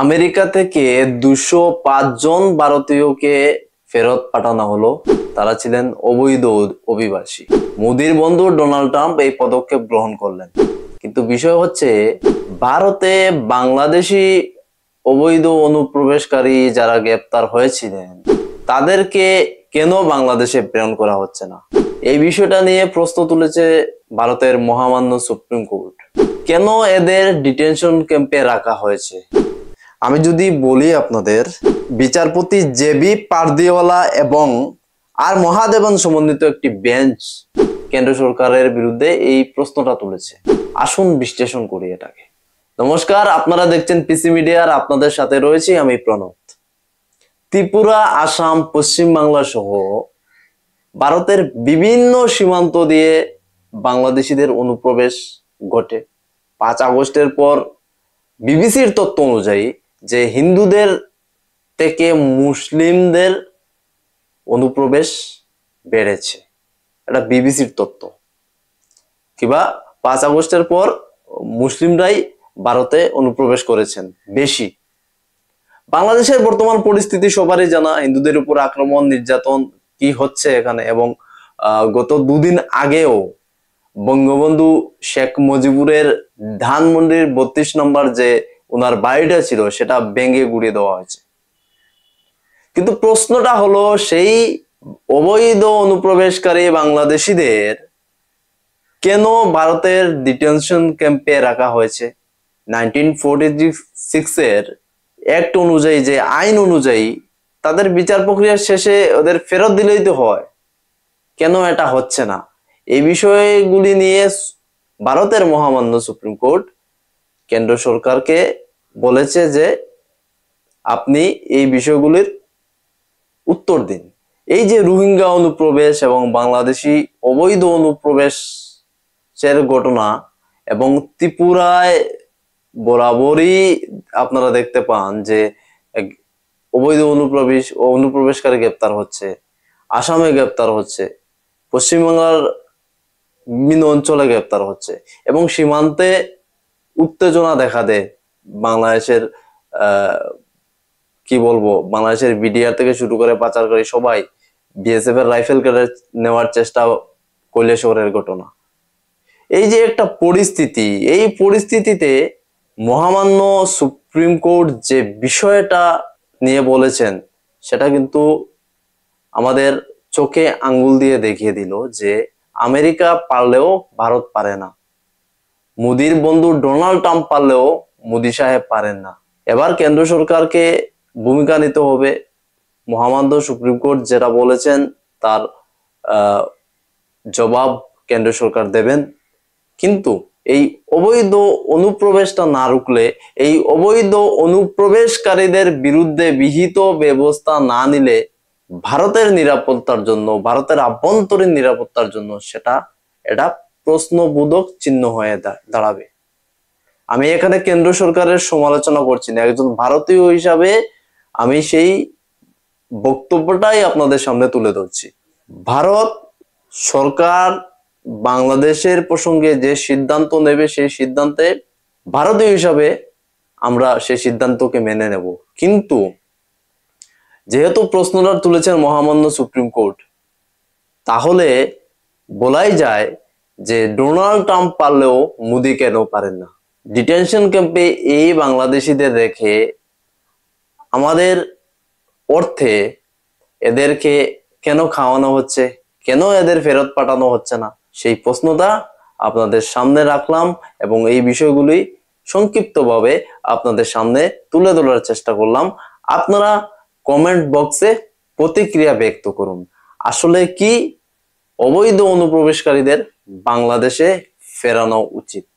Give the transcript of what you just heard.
America থেকে 205 জন ভারতীয়কে ফেরত পাঠানো হলো। তারা ছিলেন অবৈধ অভিবাসী। মোদির বন্ধু ডোনাল্ড ট্রাম্প এই পদক্ষেপ গ্রহণ করলেন। কিন্তু বিষয় হচ্ছে, ভারতে বাংলাদেশি অবৈধ অনুপ্রবেশকারী যারা গ্রেপ্তার হয়েছিলেন তাদেরকে কেন বাংলাদেশে প্রেরণ করা হচ্ছে না? এই বিষয়টা নিয়ে প্রশ্ন তুলেছে ভারতের মহামান্য সুপ্রিম কোর্ট। কেন এদের ডিটেনশন ক্যাম্পে রাখা হয়েছে? আমি যদি বলি আপনাদের, বিচারপতি জেবি পারদিওয়ালা এবং আর মহাদেবন সমন্বিত একটি বেঞ্চ কেন্দ্র সরকারের বিরুদ্ধে এই প্রশ্নটা তুলেছে। আসুন বিশ্লেষণ করি এটাকে। নমস্কার, আপনারা দেখছেন পিসি মিডিয়ার, আপনাদের সাথে রয়েছি আমি প্রণব। ত্রিপুরা, আসাম, পশ্চিম বাংলা সহ ভারতের বিভিন্ন সীমান্ত দিয়ে বাংলাদেশিদের অনুপ্রবেশ ঘটে। 5 আগস্টের পর বিবিসির তথ্য অনুযায়ী যে হিন্দুদের থেকে মুসলিমদের অনুপ্রবেশ বেড়েছে, এটা বিবিসির তথ্য। কিবা 5 আগস্টের পর মুসলিমরাই ভারতে অনুপ্রবেশ করেছেন বেশি। বাংলাদেশের বর্তমান পরিস্থিতি সবারই জানা, হিন্দুদের উপর আক্রমণ, নির্যাতন কি হচ্ছে এখানে। এবং গত 2 দিন আগেও বঙ্গবন্ধু শেখ মুজিবুরের ধানমন্ডির 32 নম্বর যে ওনার বাড়িটা ছিল সেটা ভেঙে গুড়িয়ে দেওয়া হয়েছে। কিন্তু প্রশ্নটা হলো, সেই অবৈধ অনুপ্রবেশকারী বাংলাদেশিদের কেন ভারতের ডিটেনশন ক্যাম্পে রাখা হয়েছে? 1946 এর অ্যাক্ট অনুযায়ী, যে আইন অনুযায়ী তাদের বিচার প্রক্রিয়ার শেষে ওদের ফেরত দিলেই তো হয়। কেন এটা হচ্ছে না? এই বিষয়গুলি নিয়ে ভারতের মহামান্য সুপ্রিম কোর্ট কেন্দ্র সরকারকে বলেছে যে আপনি এই বিষয়গুলির উত্তর দিন। এই যে রোহিঙ্গা অনুপ্রবেশ এবং বাংলাদেশি অবৈধ অনুপ্রবেশের ঘটনা, এবং ত্রিপুরায় বরাবরই আপনারা দেখতে পান যে অবৈধ অনুপ্রবেশকারী গ্রেপ্তার হচ্ছে, আসামে গ্রেপ্তার হচ্ছে, পশ্চিমবাংলার বিভিন্ন অঞ্চলে গ্রেপ্তার হচ্ছে, এবং সীমান্তে উত্তেজনা দেখা দেয়। বাংলাদেশের কি বলবো, বাংলাদেশের বিডিআর থেকে শুরু করে পাচারকারী সবাই বিএসএফ এর রাইফেল কেড়ে নেওয়ার চেষ্টা, কৈলাসহরের ঘটনা। এই যে একটা পরিস্থিতি, এই পরিস্থিতিতে মহামান্য সুপ্রিম কোর্ট যে বিষয়টা নিয়ে বলেছেন সেটা কিন্তু আমাদের চোখে আঙ্গুল দিয়ে দেখিয়ে দিল যে আমেরিকা পারলেও ভারত পারে না, মোদির বন্ধু ডোনাল্ড ট্রাম্প পারলেও মোদি সাহেব পারেন না। এবার কেন্দ্র সরকারকে ভূমিকা নিতে হবে। মহামান্য সুপ্রিম কোর্ট যেটা বলেছেন তার জবাব কেন্দ্র সরকার দেবেন। কিন্তু এই অবৈধ অনুপ্রবেশটা না রুখলে, এই অবৈধ অনুপ্রবেশকারীদের বিরুদ্ধে বিহিত ব্যবস্থা না নিলে ভারতের নিরাপত্তার জন্য, ভারতের আভ্যন্তরীণ নিরাপত্তার জন্য এটা প্রশ্নবোধক চিহ্ন হয়ে দাঁড়াবে। আমি এখানে কেন্দ্র সরকারের সমালোচনা করছি না, একজন ভারতীয় হিসাবে আমি সেই বক্তব্যটাই আপনাদের সামনে তুলে ধরছি। ভারত সরকার বাংলাদেশের প্রসঙ্গে যে সিদ্ধান্ত নেবে, সেই সিদ্ধান্তে ভারতীয় হিসাবে আমরা সেই সিদ্ধান্তকে মেনে নেব। কিন্তু যেহেতু প্রশ্নটা তুলেছেন মহামান্য সুপ্রিম কোর্ট, তাহলে বলাই যায় যে ডোনাল্ড ট্রাম্প পারলেও মোদি কেন পারেন না? ডিটেনশন ক্যাম্পে এই বাংলাদেশিদের রেখে আমাদের অর্থে এদেরকে কেন খাওয়ানো হচ্ছে, কেন এদের ফেরত পাঠানো হচ্ছে না, সেই প্রশ্নটা আপনাদের সামনে রাখলাম এবং এই বিষয়গুলি সংক্ষিপ্তভাবে আপনাদের সামনে তুলে ধরার চেষ্টা করলাম। আপনারা কমেন্ট বক্সে প্রতিক্রিয়া ব্যক্ত করুন। আসলে কি অবৈধ অনুপ্রবেশকারীদের বাংলাদেশে ফেরানো উচিত?